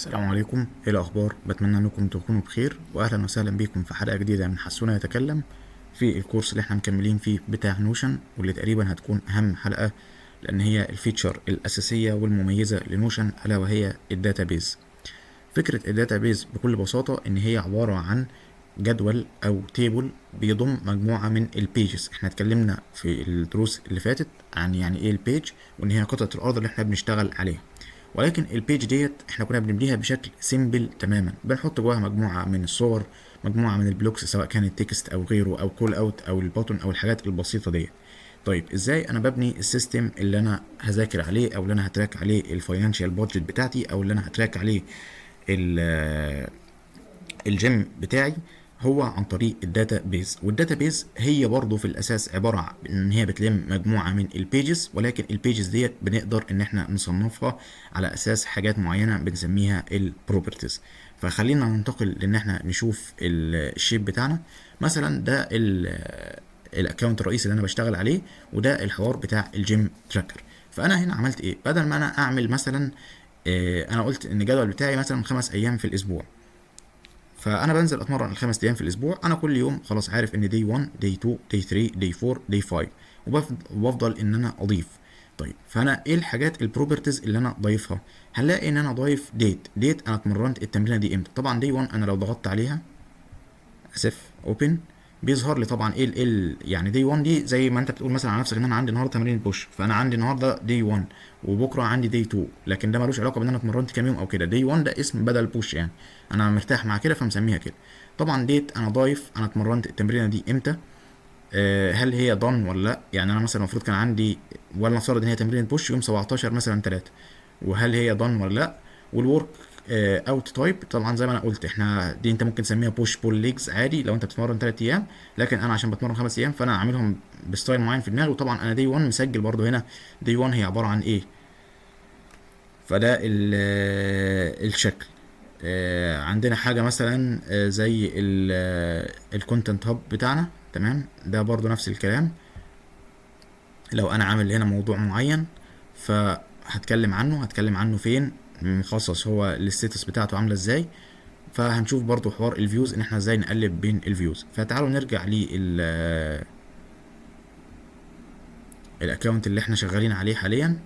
السلام عليكم، ايه الاخبار؟ بتمنى انكم تكونوا بخير واهلا وسهلا بكم في حلقه جديده من حسونا يتكلم في الكورس اللي احنا مكملين فيه بتاع نوشن، واللي تقريبا هتكون اهم حلقه لان هي الفيتشر الاساسيه والمميزه لنوشن، الا وهي الداتابيز. فكره الداتابيز بكل بساطه ان هي عباره عن جدول او تيبل بيضم مجموعه من البيجز. احنا اتكلمنا في الدروس اللي فاتت عن يعني ايه البيج، وان هي قطعه الارض اللي احنا بنشتغل عليها. ولكن البيج ديت احنا كنا بنبنيها بشكل سيمبل تماما، بنحط جواها مجموعه من الصور، مجموعه من البلوكس سواء كانت تكست او غيره او كول اوت او البوتون او الحاجات البسيطه ديت. طيب ازاي انا ببني السيستم اللي انا هذاكر عليه او اللي انا هتراك عليه الفاينانشال بادجت بتاعتي او اللي انا هتراك عليه الجيم بتاعي؟ هو عن طريق الداتا بيز. والداتا بيز هي برضو في الاساس عباره عن ان هي بتلم مجموعه من البيجز، ولكن البيجز ديت بنقدر ان احنا نصنفها على اساس حاجات معينه بنسميها البروبرتيز. فخلينا ننتقل لان احنا نشوف الشيب بتاعنا. مثلا ده الاكونت الرئيسي اللي انا بشتغل عليه، وده الحوار بتاع الجيم تراكر. فانا هنا عملت ايه؟ بدل ما انا اعمل مثلا انا قلت ان الجدول بتاعي مثلا 5 ايام في الاسبوع، فانا بنزل اتمرن الخمس ايام في الاسبوع. انا كل يوم خلاص عارف ان دي 1 دي 2 دي 3 دي 4 دي 5، وبفضل ان انا اضيف. طيب فانا ايه الحاجات البروبرتيز اللي انا ضايفها؟ هنلاقي ان انا ضايف ديت انا اتمرنت التمرينه دي امتى. طبعا دي 1 انا لو ضغطت عليها، اسف، اوبن، بيظهر لي طبعا ايه يعني دي 1 دي زي ما انت بتقول مثلا على نفسك ان انا عندي النهارده تمرين بوش، فانا عندي النهارده دي 1 وبكره عندي دي 2، لكن ده ملوش علاقه بان انا اتمرنت كام يوم او كده. دي 1 ده اسم بدل بوش، يعني انا مرتاح مع كده فمسميها كده. طبعا ديت انا ضايف انا اتمرنت التمرينه دي امتى. هل هي دون ولا لا؟ يعني انا مثلا المفروض كان عندي، ولا نفترض ان هي تمرين بوش يوم 17 مثلا 3، وهل هي دون ولا لا؟ والورك اوت تايب طبعا زي ما انا قلت، احنا دي انت ممكن تسميها بوش بول ليجز عادي لو انت بتتمرن 3 ايام، لكن انا عشان بتمرن 5 ايام فانا عاملهم بستايل معين في دماغي. وطبعا انا دي 1 مسجل برضو هنا دي 1 هي عباره عن ايه. فده الشكل. عندنا حاجه مثلا زي الكونتنت هاب بتاعنا، تمام، ده برضو نفس الكلام. لو انا عامل هنا موضوع معين فهتكلم عنه، هتكلم عنه فين، مخصص هو الستاتس بتاعته عامله ازاي. فهنشوف برضو حوار الفيوز ان احنا ازاي نقلب بين الفيوز. فتعالوا نرجع الاكونت اللي احنا شغالين عليه حاليا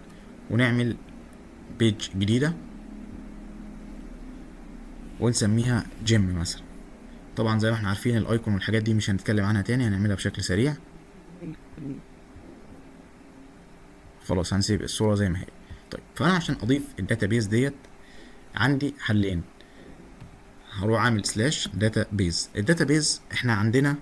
ونعمل بيج جديده ونسميها جيم مثلا. طبعا زي ما احنا عارفين الايكون والحاجات دي مش هنتكلم عنها تاني، هنعملها بشكل سريع. خلاص هنسيب الصوره زي ما هي. طيب فانا عشان اضيف الداتابيز ديت عندي حلين. هروح عامل سلاش داتا بيز. الداتا بيز احنا عندنا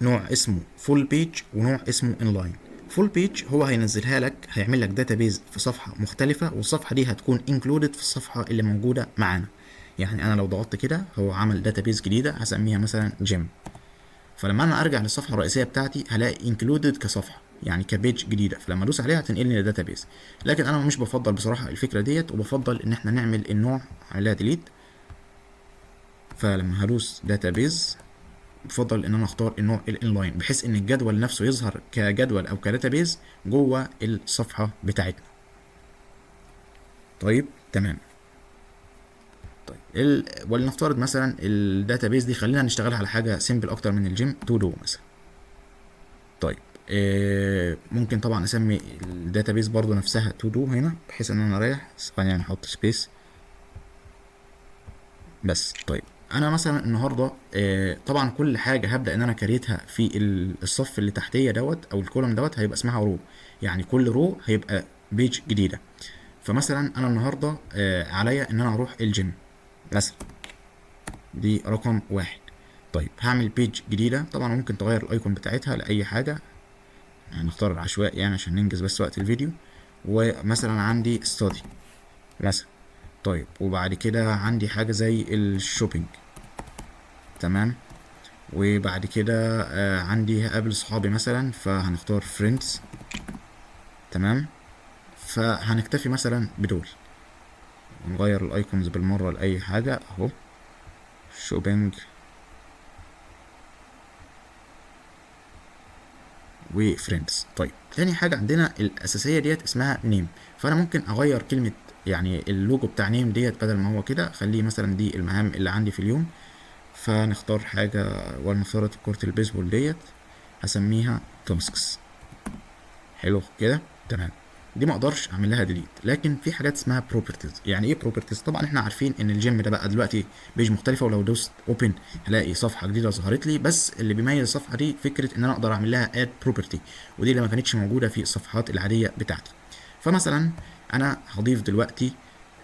نوع اسمه فول بيج ونوع اسمه انلاين. فول بيج هو هينزلها لك، هيعمل لك داتا بيز في صفحه مختلفه، والصفحه دي هتكون انكلودد في الصفحه اللي موجوده معانا. يعني انا لو ضغطت كده هو عمل داتا بيز جديده هسميها مثلا جيم، فلما انا ارجع للصفحه الرئيسيه بتاعتي هلاقي انكلودد كصفحه، يعني كبيج جديده، فلما ادوس عليها هتنقلني للداتا بيز. لكن انا مش بفضل بصراحه الفكره ديت، وبفضل ان احنا نعمل النوع عليها ديليت. فلما هدوس داتابيز بفضل ان انا اختار النوع الانلاين، بحيث ان الجدول نفسه يظهر كجدول او كداتابيز جوه الصفحه بتاعتنا. طيب تمام. طيب ولنفترض مثلا الداتابيز دي خلينا نشتغلها على حاجه سيمبل اكتر من الجيم، تو دو مثلا. طيب ممكن طبعا اسمي الداتابيز برضو نفسها تو دو هنا، بحيث ان انا اريح ثواني، يعني احط سبيس بس. طيب انا مثلا النهارده طبعا كل حاجه هبدا ان انا كريتها في الصف اللي تحتيه دوت او الكولوم دوت هيبقى اسمها رو، يعني كل رو هيبقى بيج جديده. فمثلا انا النهارده عليا ان انا اروح الجيم مثلا، دي رقم 1. طيب هعمل بيج جديده، طبعا ممكن تغير الايكون بتاعتها لاي حاجه، هنختار العشوائي يعني عشان ننجز بس وقت الفيديو. ومثلا عندي ستادي مثلا. طيب وبعد كده عندي حاجه زي الشوبينج، تمام. وبعد كده عندي هقابل صحابي مثلا فهنختار فريندز، تمام. فهنكتفي مثلا بدول، نغير الايكونز بالمره لاي حاجه اهو. شوبينج وفريندز. طيب تاني حاجه عندنا الاساسيه ديت اسمها نيم، فانا ممكن اغير كلمه يعني اللوجو بتاع نيم ديت، بدل ما هو كده خليه مثلا دي المهام اللي عندي في اليوم. فنختار حاجه ولنفترض كرة البيسبول ديت هسميها تاسكس. حلو كده تمام. دي ما اقدرش اعمل لها ديليت، لكن في حاجات اسمها بروبرتيز. يعني ايه بروبرتيز؟ طبعا احنا عارفين ان الجيم ده بقى دلوقتي بيج مختلفه، ولو دوست اوبن هلاقي صفحه جديده ظهرت لي، بس اللي بيميز الصفحه دي فكره ان انا اقدر اعمل لها اد بروبرتي، ودي اللي ما كانتش موجوده في الصفحات العاديه بتاعتي. فمثلا انا هضيف دلوقتي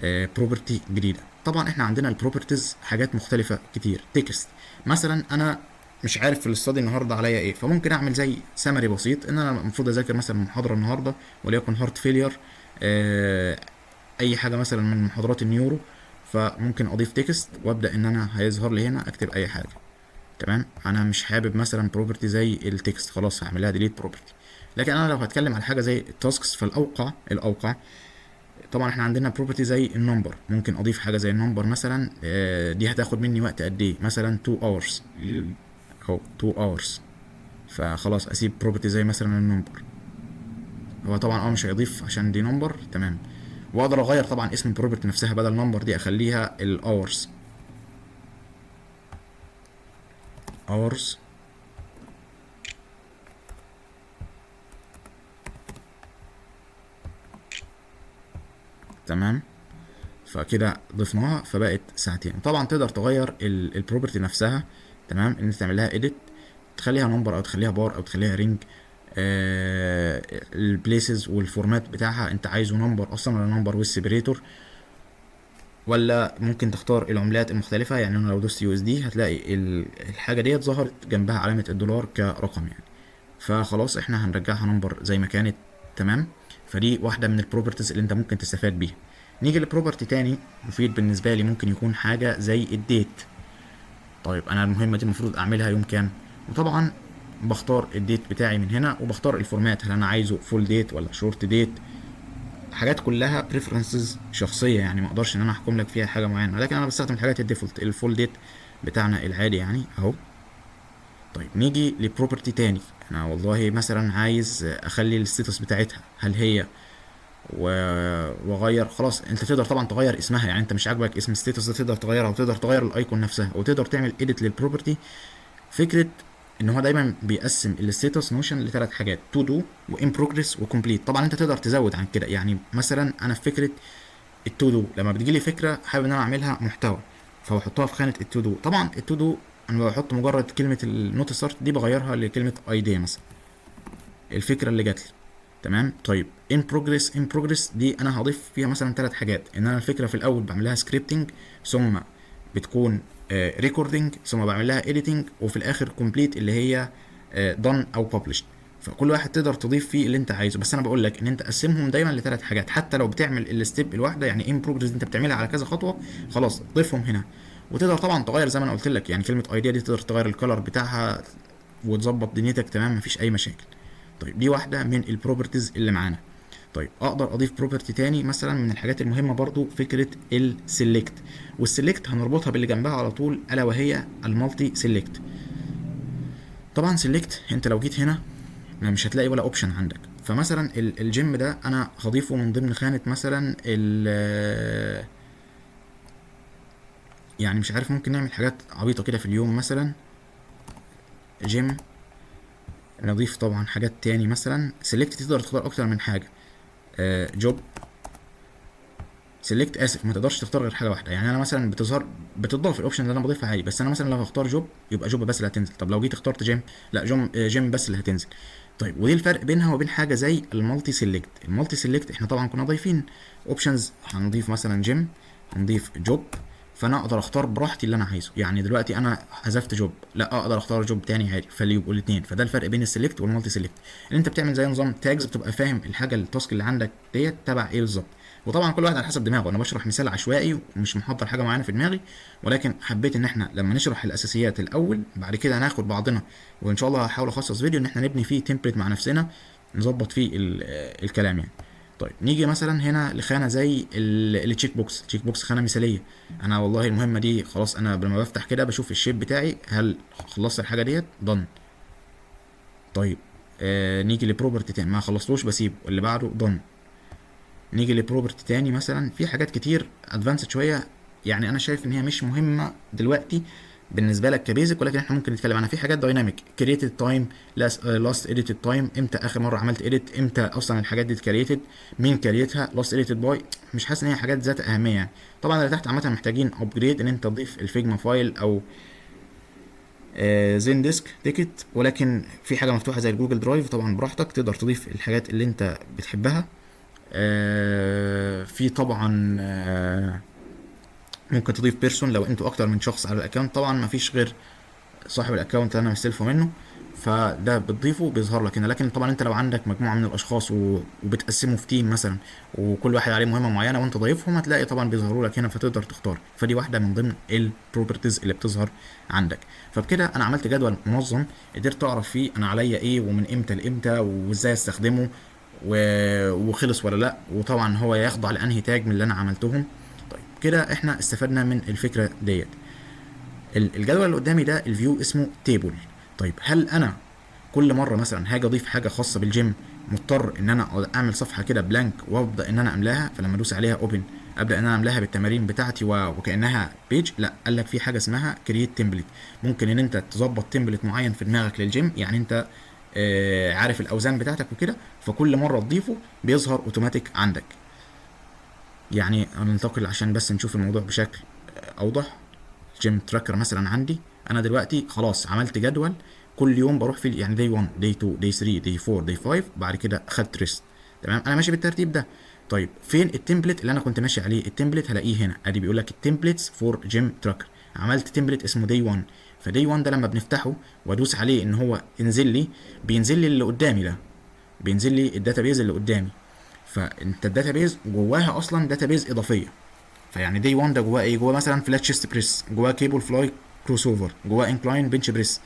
بروبرتي جديده. طبعا احنا عندنا البروبرتيز حاجات مختلفه كتير. تكست مثلا، انا مش عارف في الاستادي النهارده عليا ايه، فممكن اعمل زي سمري بسيط ان انا المفروض اذاكر مثلا محاضره النهارده وليكن هارت فيلير، اي حاجه مثلا من محاضرات النيورو، فممكن اضيف تكست وابدا ان انا هيظهر لي هنا اكتب اي حاجه. تمام. انا مش حابب مثلا بروبرتي زي التكست، خلاص هعمل لها ديليت بروبرتي. لكن انا لو هتكلم على حاجه زي التاسكس، فالاوقع طبعا احنا عندنا بروبرتي زي النمبر، ممكن اضيف حاجه زي النمبر مثلا. دي هتاخد مني وقت قد ايه؟ مثلا 2 hours او 2 hours، فخلاص اسيب بروبرتي زي مثلا النمبر. هو طبعا مش هيضيف عشان دي نمبر. تمام. واقدر اغير طبعا اسم البروبرتي نفسها، بدل نمبر دي اخليها الاورز. اورز. تمام. فكده ضفناها فبقت ساعتين. طبعا تقدر تغير البروبرتي نفسها. تمام. ان انت تعمل لها اديت، تخليها نمبر او تخليها بار او تخليها رينج. البليسز والفورمات بتاعها انت عايزه نمبر اصلا ولا نمبر والسيبريتور، ولا ممكن تختار العملات المختلفة. يعني انا لو دوست يو اس دي هتلاقي الحاجة ديت ظهرت جنبها علامة الدولار كرقم يعني. فخلاص احنا هنرجعها نمبر زي ما كانت. تمام. فدي واحدة من البروبرتيز اللي انت ممكن تستفاد بيها. نيجي لبروبرتي تاني مفيد بالنسبة لي، ممكن يكون حاجة زي الديت. طيب انا المهمة دي المفروض اعملها يوم كام؟ وطبعا بختار الديت بتاعي من هنا، وبختار الفورمات، هل انا عايزه فول ديت ولا شورت ديت. حاجات كلها بريفرنسز شخصيه، يعني ما اقدرش ان انا احكم لك فيها حاجه معينه، لكن انا بستخدم الحاجات الديفولت، الفول ديت بتاعنا العادي يعني اهو. طيب نيجي لبروبرتي تاني. انا والله مثلا عايز اخلي الستاتس بتاعتها هل هي واغير. خلاص انت تقدر طبعا تغير اسمها، يعني انت مش عاجبك اسم الستاتس ده تقدر تغيرها، وتقدر تغير الايكون نفسها، وتقدر تعمل اديت للبروبرتي. فكره ان هو دايما بيقسم الستاتس نوشن لثلاث حاجات: تو دو وان بروجريس وكومبليت. طبعا انت تقدر تزود عن كده، يعني مثلا انا في فكره التو دو لما بتجي لي فكره حابب ان انا اعملها محتوى، فبحطها في خانه التو دو. طبعا التو دو انا بحط مجرد كلمه النوت ستارت دي بغيرها لكلمه ايديا مثلا، الفكره اللي جات لي. تمام. طيب ان بروجريس دي انا هضيف فيها مثلا ثلاث حاجات: ان انا الفكره في الاول بعمل لها سكريبتنج، ثم بتكون ريكوردنج، ثم بعمل لها اديتنج، وفي الاخر كومبليت اللي هي دون او ببلشد. فكل واحد تقدر تضيف فيه اللي انت عايزه، بس انا بقول لك ان انت قسمهم دايما لثلاث حاجات، حتى لو بتعمل الستيب الواحده. يعني ان بروجريس انت بتعملها على كذا خطوه، خلاص ضيفهم هنا. وتقدر طبعا تغير زي ما انا قلت لك، يعني كلمه ايديا دي تقدر تغير الكلر بتاعها وتظبط دنيتك. تمام. مفيش اي مشاكل. طيب دي واحده من البروبرتيز اللي معانا. طيب اقدر اضيف بروبرتي تاني مثلا من الحاجات المهمه برضو فكره السلكت، والسلكت هنربطها باللي جنبها على طول، الا وهي المالتي سلكت. طبعا سلكت انت لو جيت هنا مش هتلاقي ولا اوبشن عندك. فمثلا الجيم ده انا هضيفه من ضمن خانه مثلا يعني مش عارف، ممكن نعمل حاجات عبيطه كده في اليوم مثلا جيم. نضيف طبعا حاجات تاني مثلا سلكت، تقدر تختار اكتر من حاجه. جوب سيلكت، اسف، ما تقدرش تختار غير حاجه واحده. يعني انا مثلا بتضاف الاوبشن اللي انا بضيفها عادي، بس انا مثلا لو هختار جوب يبقى جوب بس اللي هتنزل. طب لو جيت اخترت جيم، لا جيم بس اللي هتنزل. طيب ودي الفرق بينها وبين حاجه زي المالتي سيلكت. المالتي سيلكت احنا طبعا كنا ضايفين اوبشنز، هنضيف مثلا جيم، هنضيف جوب، فانا اقدر اختار براحتي اللي انا عايزه. يعني دلوقتي انا حذفت جوب، لا اقدر اختار جوب تاني عادي، فاللي يبقوا الاثنين. فده الفرق بين السيلكت والمالتي سيلكت، ان انت بتعمل زي نظام تاجز، بتبقى فاهم الحاجه التاسك اللي عندك ديت تبع ايه بالظبط. وطبعا كل واحد على حسب دماغه، انا بشرح مثال عشوائي ومش محضر حاجه معينه في دماغي، ولكن حبيت ان احنا لما نشرح الاساسيات الاول بعد كده هناخد بعضنا، وان شاء الله هحاول اخصص فيديو ان احنا نبني فيه تمبلت مع نفسنا نظبط فيه الكلام يعني. طيب نيجي مثلا هنا لخانه زي التشيك بوكس. تشيك بوكس خانه مثاليه. انا والله المهمه دي خلاص، انا لما بفتح كده بشوف الشيب بتاعي هل خلصت الحاجه ديت. طيب نيجي لبروبرتي تاني ما خلصتوش بسيبه، اللي بعده done. نيجي لبروبرتي تاني مثلا، في حاجات كتير ادفانسد شويه، يعني انا شايف ان هي مش مهمه دلوقتي بالنسبه لك كبيزك، ولكن احنا ممكن نتكلم عنها. في حاجات دايناميك، كرييتد تايم، لاست اديتد تايم، امتى اخر مره عملت اديت، امتى اصلا الحاجات دي اتكريتد، مين كريتها، لاست اديتد باي. مش حاسس ان هي حاجات ذات اهميه يعني. طبعا اللي تحت عامه محتاجين ابجريد، ان انت تضيف الفيجما فايل او زين ديسك تيكت، ولكن في حاجه مفتوحه زي الجوجل درايف، طبعا براحتك تقدر تضيف الحاجات اللي انت بتحبها. في طبعا ممكن تضيف بيرسون لو انتوا اكتر من شخص على الاكونت، طبعا ما فيش غير صاحب الاكونت اللي انا مستلفه منه، فده بتضيفه بيظهر لك هنا. لكن طبعا انت لو عندك مجموعه من الاشخاص وبتقسمه في تيم مثلا، وكل واحد عليه مهمه معينه وانت ضايفهم، هتلاقي طبعا بيظهروا لك هنا، فتقدر تختار. فدي واحده من ضمن البروبرتيز اللي بتظهر عندك. فبكده انا عملت جدول منظم، قدرت اعرف فيه انا عليا ايه ومن امتى لامتى وازاي استخدمه وخلص ولا لا، وطبعا هو يخضع لانهي تاج من اللي انا عملتهم. طيب كده احنا استفدنا من الفكره ديت. الجدول اللي قدامي ده الفيو اسمه تيبل. طيب هل انا كل مره مثلا هاجي اضيف حاجه خاصه بالجيم مضطر ان انا اعمل صفحه كده بلانك وابدا ان انا املاها، فلما ادوس عليها اوبن ابدا ان انا املاها بالتمارين بتاعتي وكانها بيج؟ لا، قال لك في حاجه اسمها كرييت تمبلت. ممكن ان انت تظبط تمبلت معين في دماغك للجيم، يعني انت عارف الاوزان بتاعتك وكده، فكل مره تضيفه بيظهر اوتوماتيك عندك. يعني ننتقل عشان بس نشوف الموضوع بشكل اوضح. جيم تراكر مثلا عندي انا دلوقتي خلاص عملت جدول كل يوم بروح فيه، يعني داي 1 داي 2 داي 3 داي 4 داي 5، بعد كده خدت ريست. تمام، انا ماشي بالترتيب ده. طيب فين التمبلت اللي انا كنت ماشي عليه؟ التمبلت هلاقيه هنا، ادي بيقول لك التمبلتس فور جيم تراكر. عملت تمبلت اسمه داي 1، فداي 1 ده لما بنفتحه وادوس عليه ان هو انزل لي، بينزل لي اللي قدامي ده، بينزل لي الداتابيز اللي قدامي. فانت الداتابيز جواها اصلا داتابيز اضافيه. فيعني دي 1 ده جواه ايه؟ جواه مثلا فلات شيست بريس، جواه كيبل فلاي كروس اوفر، جواه انكلاين بنش بريس.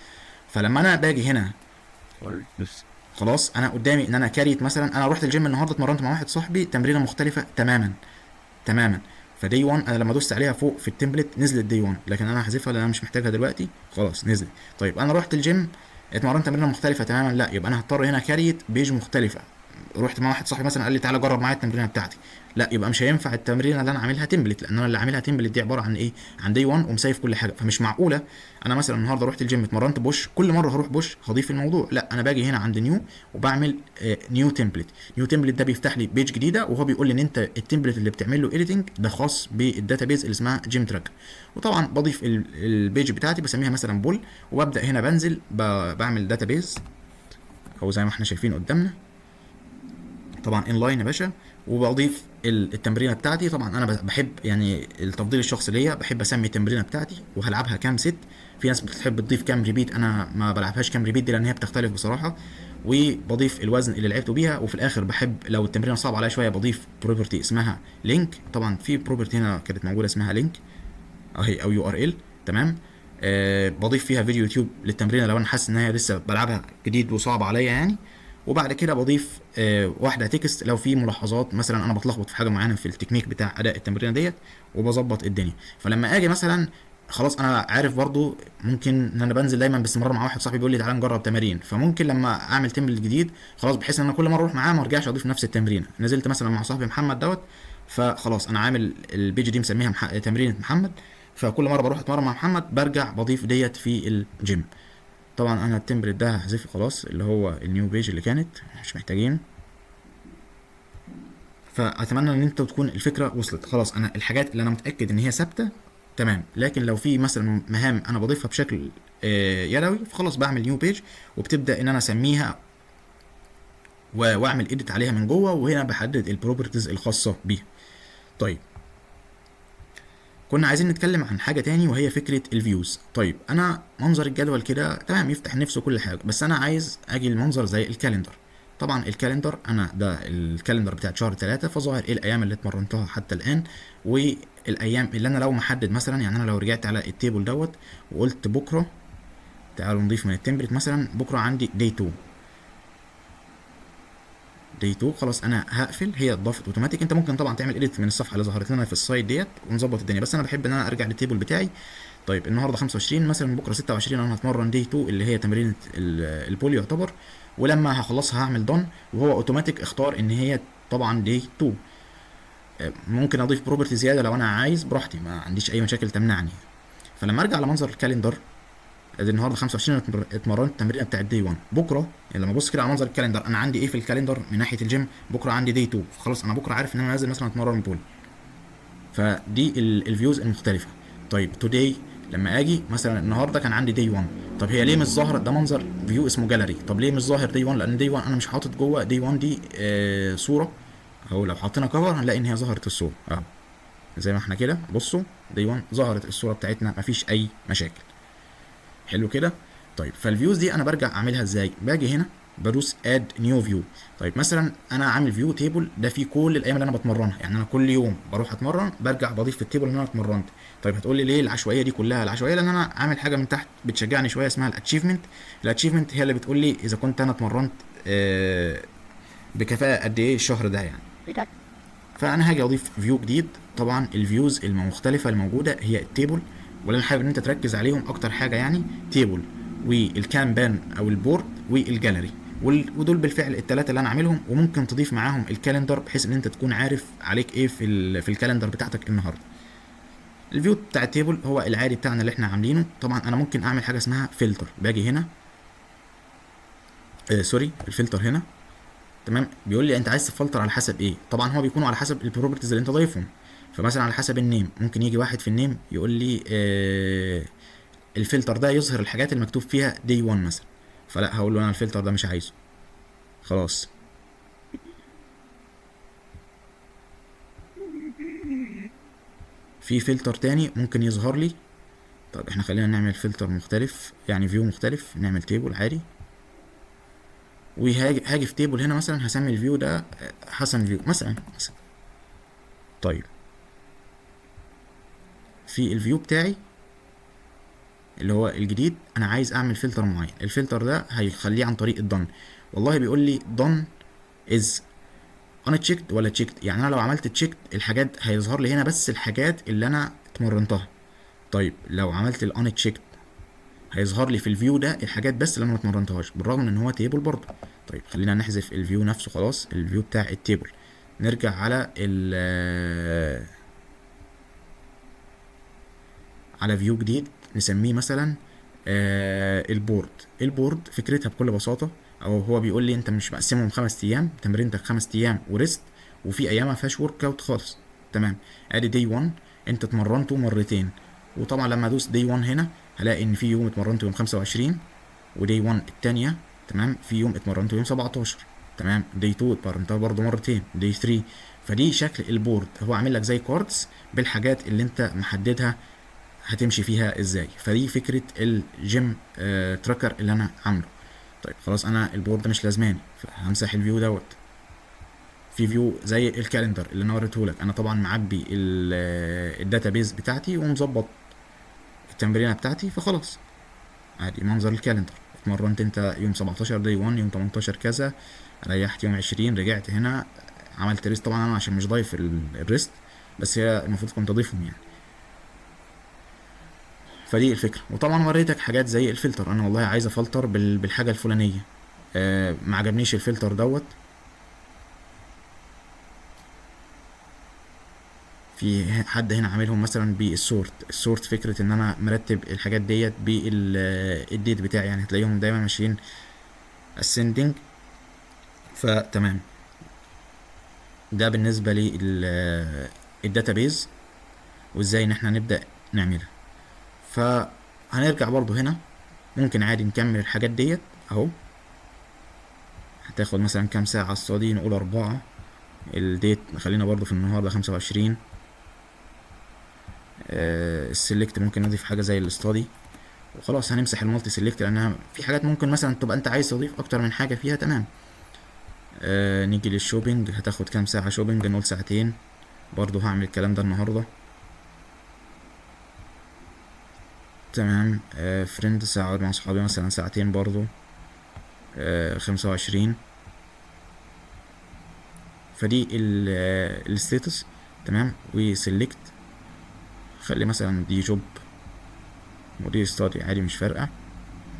فلما انا باجي هنا بس خلاص انا قدامي ان انا كاريت مثلا، انا رحت الجيم النهارده اتمرنت مع واحد صاحبي تمرينه مختلفه تماما تماما، فدي 1 انا لما دوست عليها فوق في التمبلت نزلت دي 1، لكن انا هحذفها لان انا مش محتاجها دلوقتي، خلاص نزلت. طيب انا رحت الجيم اتمرنت تمرينه مختلفه تماما، لا يبقى انا هضطر هنا كاريت بيج مختلفه. رحت مع واحد صاحبي مثلا قال لي تعالى جرب معايا التمرينه بتاعتي، لا يبقى مش هينفع التمرينه اللي انا عاملها تمبلت، لان انا اللي عاملها تمبلت دي عباره عن ايه؟ عن دي 1 ومسيف كل حاجه. فمش معقوله انا مثلا النهارده رحت الجيم اتمرنت بوش، كل مره هروح بوش هضيف الموضوع، لا انا باجي هنا عند نيو وبعمل نيو تمبلت. نيو تمبلت ده بيفتح لي بيج جديده، وهو بيقول لي ان انت التمبلت اللي بتعمل له اديتنج ده خاص بالداتابيز اللي اسمها جيم تراك. وطبعا بضيف البيج بتاعتي بسميها مثلا بول، وببدا هنا بنزل بعمل داتابيز او زي ما احنا شايفين قدامنا، طبعا ان لاين يا باشا. وبضيف التمرينه بتاعتي. طبعا انا بحب يعني التفضيل الشخصي ليا، بحب اسمي التمرينه بتاعتي وهلعبها كام ست. في ناس بتحب تضيف كام ريبيت، انا ما بلعبهاش كام ريبيت دي لان هي بتختلف بصراحه. وبضيف الوزن اللي لعبته بيها، وفي الاخر بحب لو التمرينه صعبه عليا شويه بضيف بروبرتي اسمها لينك. طبعا في بروبرتي هنا كانت موجوده اسمها لينك اهي او يو ار ال، تمام. بضيف فيها فيديو يوتيوب للتمرين لو انا حاسس ان هي لسه بلعبها جديد وصعب عليا يعني. وبعد كده بضيف واحده تكست لو في ملاحظات، مثلا انا بتلخبط في حاجه معينه في التكنيك بتاع اداء التمرين ديت، وبظبط الدنيا. فلما اجي مثلا خلاص انا عارف برضو ممكن ان انا بنزل دايما باستمرار مع واحد صاحبي بيقول لي تعالى نجرب تمارين، فممكن لما اعمل تمرين جديد خلاص بحيث ان انا كل مره اروح معاه ما ارجعش اضيف نفس التمرين. نزلت مثلا مع صاحبي محمد دوت، فخلاص انا عامل البيج دي مسميها تمرينة محمد، فكل مره بروح اتمرن مع محمد برجع بضيف ديت في الجيم. طبعا انا التمبلت ده هحذفه خلاص، اللي هو النيو بيج اللي كانت مش محتاجين. فاتمنى ان انتوا تكون الفكره وصلت. خلاص انا الحاجات اللي انا متاكد ان هي ثابته تمام، لكن لو في مثلا مهام انا بضيفها بشكل يدوي، فخلاص بعمل نيو بيج وبتبدا ان انا اسميها واعمل اديت عليها من جوه، وهنا بحدد البروبرتيز الخاصه بيها. طيب كنا عايزين نتكلم عن حاجه تاني وهي فكره الفيوز. طيب انا منظر الجدول كده تمام يفتح نفسه كل حاجه، بس انا عايز اجي المنظر زي الكالندر. طبعا الكالندر انا ده الكالندر بتاع شهر 3، فظاهر ايه الايام اللي اتمرنتها حتى الان، والايام اللي انا لو محدد مثلا، يعني انا لو رجعت على التيبل دوت وقلت بكره، تعالوا نضيف من التمبلت مثلا بكره عندي دي 2 دي 2، خلاص انا هقفل، هي اتضافت اوتوماتيك. انت ممكن طبعا تعمل اديت من الصفحه اللي ظهرت لنا في السايد ديت ونظبط الدنيا، بس انا بحب ان انا ارجع للتيبل بتاعي. طيب النهارده 25 مثلا، بكره 26 انا هتمرن دي 2 اللي هي تمرين البول يعتبر، ولما هخلصها هعمل دون، وهو اوتوماتيك اختار ان هي طبعا دي 2. ممكن اضيف بروبرتي زياده لو انا عايز براحتي، ما عنديش اي مشاكل تمنعني. فلما ارجع لمنظر الكالندر، ادي النهارده 25 اتمرنت التمرينه بتاعت دي 1. بكره يعني لما ابص كده على منظر الكالندر انا عندي ايه في الكالندر من ناحيه الجيم؟ بكره عندي دي 2، خلاص انا بكره عارف ان انا نازل مثلا اتمرن بول. فدي الفيوز المختلفه. طيب توداي لما اجي مثلا النهارده كان عندي دي 1، طب هي ليه مش ظاهره؟ ده منظر فيو اسمه جاليري. طب ليه مش ظاهر دي 1؟ لان دي 1 انا مش حاطط جوه دي 1 دي صوره، او لو حطينا كفر هنلاقي ان هي ظهرت الصوره اهو زي ما احنا كده. بصوا دي 1 ظهرت الصوره بتاعتنا، مفيش اي مشاكل. حلو كده. طيب فالفيوز دي انا برجع اعملها ازاي؟ باجي هنا بدوس اد نيو فيو. طيب مثلا انا عامل فيو تيبل ده فيه كل الايام اللي انا بتمرنها، يعني انا كل يوم بروح اتمرن برجع بضيف في التيبل اللي انا اتمرنت. طيب هتقول لي ليه العشوائيه دي كلها؟ العشوائيه لان انا عامل حاجه من تحت بتشجعني شويه اسمها الاتشيفمنت. الاتشيفمنت هي اللي بتقول لي اذا كنت انا اتمرنت بكفاءه قد ايه الشهر ده يعني. فانا هاجي اضيف فيو جديد. طبعا الفيوز المختلفه الموجوده هي التيبل، واللي انا حابب ان انت تركز عليهم اكتر حاجه يعني تيبل والكانبان او البورد والجاليري، ودول بالفعل الثلاثه اللي انا عاملهم. وممكن تضيف معاهم الكالندر بحيث ان انت تكون عارف عليك ايه في الكالندر بتاعتك النهارده. الفيو بتاع التيبل هو العادي بتاعنا اللي احنا عاملينه. طبعا انا ممكن اعمل حاجه اسمها فلتر. باجي هنا سوري الفلتر هنا تمام. بيقول لي انت عايز تفلتر على حسب ايه؟ طبعا هو بيكونوا على حسب البروبرتيز اللي انت ضايفهم. فمثلا على حسب النيم ممكن يجي واحد في النيم يقول لي الفلتر ده يظهر الحاجات اللي مكتوب فيها دي 1 مثلا، فلا هقول له انا الفلتر ده مش عايزه خلاص. في فلتر تاني ممكن يظهر لي. طب احنا خلينا نعمل فلتر مختلف يعني فيو مختلف، نعمل تيبل عادي. وهاجي في تيبل هنا مثلا هسمي الفيو ده حسن فيو مثلا. طيب في الفيو بتاعي اللي هو الجديد انا عايز اعمل فلتر معين. الفلتر ده هيخليه عن طريق الدن. والله بيقول لي دن از unchecked ولا checked. يعني انا لو عملت تشيكت الحاجات هيظهر لي هنا بس الحاجات اللي انا اتمرنتها. طيب لو عملت الانتشيكت هيظهر لي في الفيو ده الحاجات بس اللي انا ما اتمرنتهاش، بالرغم من ان هو تيبل برضه. طيب خلينا نحذف الفيو نفسه خلاص، الفيو بتاع التيبل. نرجع على على فيو جديد نسميه مثلا البورد. البورد فكرتها بكل بساطه، او هو بيقول لي انت مش مقسمهم 5 ايام، تمرينتك 5 ايام وريست، وفي ايام ما فيهاش ورك اوت خالص. تمام. ادي دي 1 انت اتمرنته مرتين، وطبعا لما ادوس دي 1 هنا هلاقي ان في يوم اتمرنته يوم 25، ودي 1 التانية تمام في يوم اتمرنته يوم 17. تمام. دي 2 اتمرنتها برضو مرتين، دي 3. فدي شكل البورد، هو عامل لك زي كاردز بالحاجات اللي انت محددها هتمشي فيها ازاي. فدي فكره الجيم تراكر اللي انا عامله. طيب خلاص انا البورد ده مش لازماني، فهمسح الفيو دوت. في فيو زي الكالندر اللي انا وريته لك، انا طبعا معبي الداتابيز بتاعتي ومظبط التمرينه بتاعتي، فخلاص عادي منظر الكالندر. اتمرنت انت يوم 17 دي 1، يوم 18 كذا، ريحت يوم 20 رجعت هنا عملت ريست. طبعا انا عشان مش ضايف الريست، بس هي المفروض كنت اضيفهم يعني. فدي الفكره. وطبعا وريتك حاجات زي الفلتر، انا والله عايز افلتر بالحاجه الفلانيه، ما عجبنيش الفلتر دوت. في حد هنا عاملهم مثلا بالسورت. السورت فكره ان انا مرتب الحاجات ديت بالديت بتاعي، يعني هتلاقيهم دايما ماشيين ascending. فتمام. ده بالنسبه لي الداتابيز وازاي ان احنا نبدا نعملها. فهنرجع برضو هنا ممكن عادي نكمل الحاجات ديت اهو. هتاخد مثلا كام ساعة استادي؟ نقول 4. الديت خلينا برضو في النهاردة 25. السلكت ممكن نضيف حاجة زي الاستادي وخلاص. هنمسح المالتي سلكت لانها في حاجات ممكن مثلا تبقى انت عايز تضيف اكتر من حاجة فيها. تمام. نيجي للشوبينج. هتاخد كام ساعة شوبينج؟ نقول ساعتين. برضو هعمل الكلام ده النهاردة. تمام. فريندز هقعد مع صحابي مثلا ساعتين برضو. 25. فدي الستاتس. تمام. وسلكت خلي مثلا دي جوب ودي ستادي عادي مش فارقه،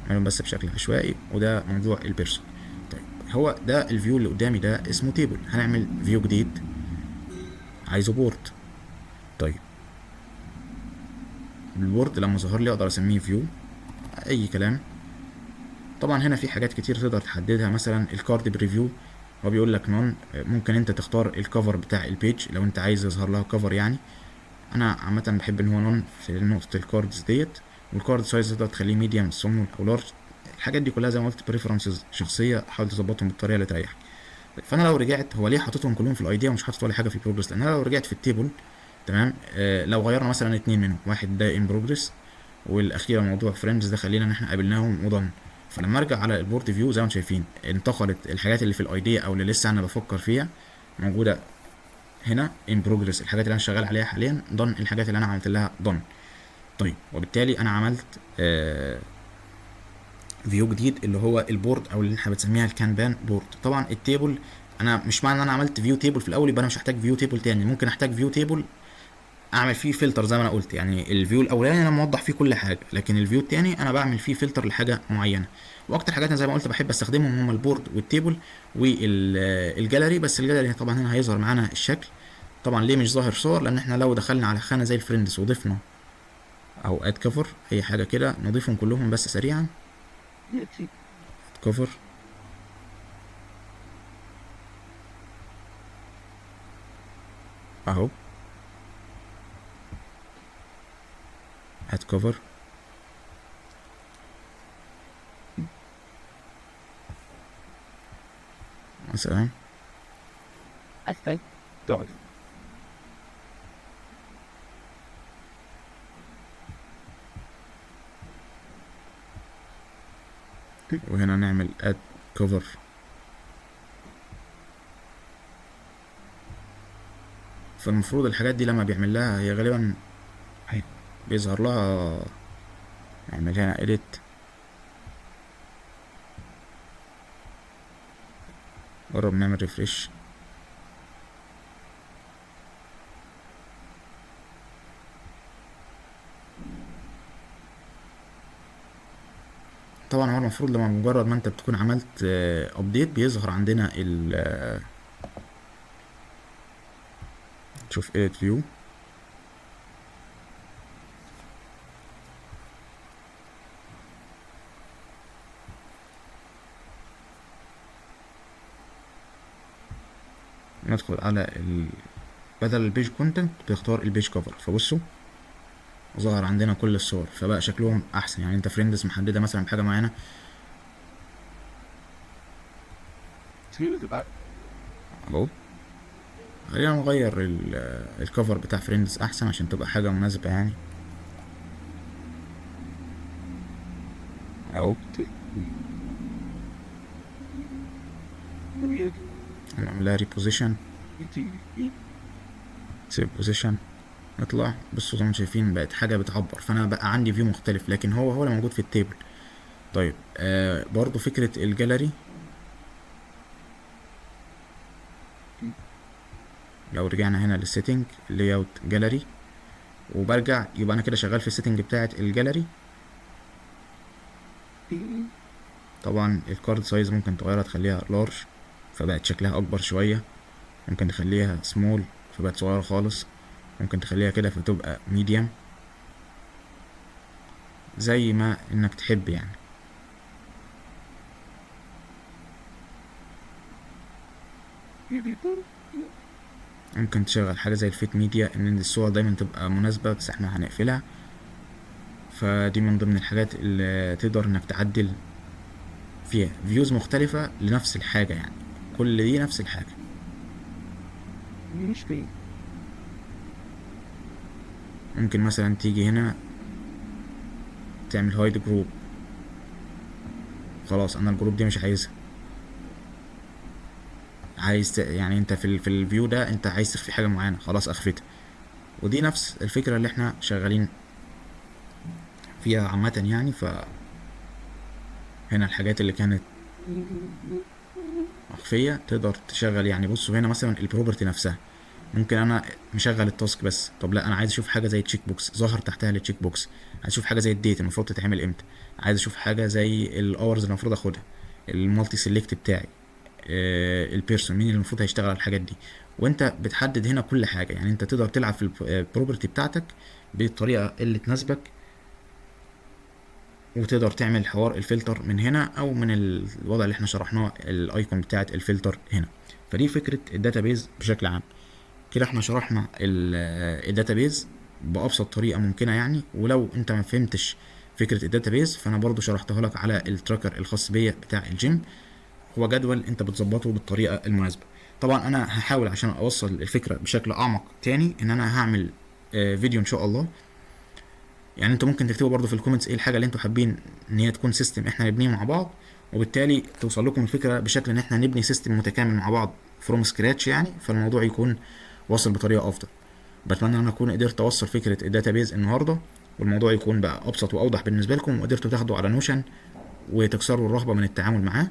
اعملهم بس بشكل عشوائي. وده موضوع البيرسون. هو ده الفيو اللي قدامي ده اسمه تيبل. هنعمل فيو جديد عايزه بورد. طيب البورد لما ظهر لي اقدر اسميه فيو اي كلام. طبعا هنا في حاجات كتير تقدر تحددها، مثلا الكارد بريفيو هو بيقول لك نون، ممكن انت تختار الكفر بتاع البيج لو انت عايز يظهر لها كفر يعني. انا عامه بحب ان هو نون في نقطه الكاردز ديت. والكارد سايز تقدر تخليه ميديوم سمول او لارج. الحاجات دي كلها زي ما قلت بريفرنسز شخصيه، حاول تظبطهم بالطريقه اللي تريحك. فانا لو رجعت، هو ليه حاططهم كلهم في الايديا ومش حاطط ولا حاجه في البروجرس؟ لان انا لو رجعت في التيبل تمام، لو غيرنا مثلا اتنين منهم، واحد ده ان بروجرس والاخيره موضوع فريندز ده خلينا ان احنا قابلناهم وضن. فلما ارجع على البورد فيو زي ما انتم شايفين انتقلت الحاجات اللي في الايديا او اللي لسه انا بفكر فيها موجوده هنا ان بروجرس، الحاجات اللي انا شغال عليها حاليا ضن، الحاجات اللي انا عملت لها ضن. طيب وبالتالي انا عملت فيو جديد اللي هو البورد او اللي احنا بنسميها الكانبان بورد. طبعا التيبل انا مش معنى ان انا عملت فيو تيبل في الاول يبقى انا مش هحتاج فيو تيبل تاني. ممكن احتاج فيو تيبل اعمل فيه فلتر زي ما انا قلت، يعني الفيو الاولاني انا موضح فيه كل حاجه، لكن الفيو التاني انا بعمل فيه فلتر لحاجه معينه. واكتر حاجات انا زي ما قلت بحب استخدمهم هم البورد والتيبل والجاليري. بس الجاليري طبعا هنا هيظهر معانا الشكل. طبعا ليه مش ظاهر صور؟ لان احنا لو دخلنا على خانه زي الفريندز وضفنا او اد كفر اي حاجه كده، نضيفهم كلهم بس سريعا. كفر اهو، اد كفر مثلا. Okay. Dog. وهنا نعمل اد كفر. فالمفروض الحاجات دي لما بيعمل لها هي غالبا بيظهر لها، نعمل هنا edit، جرب نعمل ريفريش. طبعا هو المفروض لما مجرد ما انت بتكون عملت ابديت بيظهر عندنا ال شوف edit view. ندخل على بدل البيج كونتنت بتختار البيج كفر، فبصوا ظهر عندنا كل الصور فبقى شكلهم احسن. يعني انت فريندز محدده مثلا بحاجه معينه اهو. خلينا نغير الكفر بتاع فريندز احسن عشان تبقى حاجه مناسبه يعني اهو. هنعمل لها ريبوزيشن، سيف بوزيشن، نطلع. بصوا زي ما انتم شايفين بقت حاجه بتعبر، فانا بقى عندي فيو مختلف لكن هو اللي موجود في التيبل. طيب برضو فكره الجاليري، لو رجعنا هنا للسيتنج لاي اوت جاليري وبرجع، يبقى انا كده شغال في السيتنج بتاعه الجاليري. طبعا الكارد سايز ممكن تغيرها تخليها لارج فبقت شكلها اكبر شويه، ممكن تخليها سمول فبقت صغيره خالص، ممكن تخليها كده فتبقى ميديم زي ما انك تحب يعني. ممكن تشغل حاجه زي الفيت ميديا ان الصور دايما تبقى مناسبه، بس احنا هنقفلها. فدي من ضمن الحاجات اللي تقدر انك تعدل فيها فيوز مختلفة لنفس الحاجة، يعني كل دي نفس الحاجة. ممكن مثلا تيجي هنا تعمل هايد جروب، خلاص انا الجروب دي مش عايزها. عايز يعني انت في الفيو ده انت عايز تخفي حاجة معينة، خلاص اخفتها. ودي نفس الفكرة اللي احنا شغالين فيها عامة يعني. هنا الحاجات اللي كانت مخفية تقدر تشغل. يعني بصوا هنا مثلا البروبرتي نفسها، ممكن انا مشغل التاسك بس، طب لا انا عايز اشوف حاجه زي تشيك بوكس ظهر تحتها التشيك بوكس، عايز اشوف حاجه زي الديت المفروض تتعمل امتى، عايز اشوف حاجه زي الاورز اللي المفروض اخدها، المالتي سيلكت بتاعي، البيرسون، مين اللي المفروض هيشتغل على الحاجات دي. وانت بتحدد هنا كل حاجه، يعني انت تقدر تلعب في البروبرتي بتاعتك بالطريقه اللي تناسبك، وتقدر تعمل حوار الفلتر من هنا او من الوضع اللي احنا شرحناه، الايكون بتاعت الفلتر هنا. فدي فكره الداتابيز بشكل عام. كده احنا شرحنا الداتابيز بابسط طريقه ممكنه يعني. ولو انت ما فهمتش فكره الداتابيز فانا برضو شرحتها لك على التراكر الخاص بيا بتاع الجيم. هو جدول انت بتظبطه بالطريقه المناسبه. طبعا انا هحاول عشان اوصل الفكره بشكل اعمق تاني ان انا هعمل فيديو ان شاء الله. يعني انتوا ممكن تكتبوا برضو في الكومنتس ايه الحاجه اللي انتوا حابين ان هي تكون سيستم احنا نبنيه مع بعض، وبالتالي توصل لكم الفكره بشكل ان احنا نبني سيستم متكامل مع بعض فروم سكراتش يعني، فالموضوع يكون واصل بطريقه افضل. بتمنى ان انا اكون قدرت اوصل فكره الداتابيز النهارده، والموضوع يكون بقى ابسط واوضح بالنسبه لكم، وقدرتوا تاخدوا على نوشن وتكسروا الرهبه من التعامل معاه.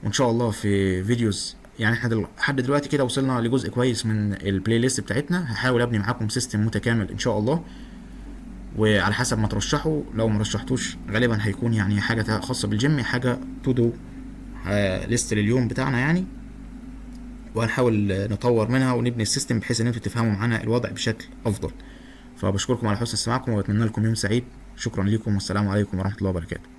وان شاء الله في فيديوز، يعني احنا لحد دلوقتي كده وصلنا لجزء كويس من البلاي ليست بتاعتنا. هحاول ابني معاكم سيستم متكامل ان شاء الله، وعلى حسب ما ترشحوا. لو ما رشحتوش غالبا هيكون يعني حاجه خاصه بالجيم، حاجه تو دو ليست لليوم بتاعنا يعني. وهنحاول نطور منها ونبني السيستم بحيث ان انتوا تفهموا معانا الوضع بشكل افضل. فبشكركم على حسن استماعكم وبتمنى لكم يوم سعيد. شكرا لكم والسلام عليكم ورحمه الله وبركاته.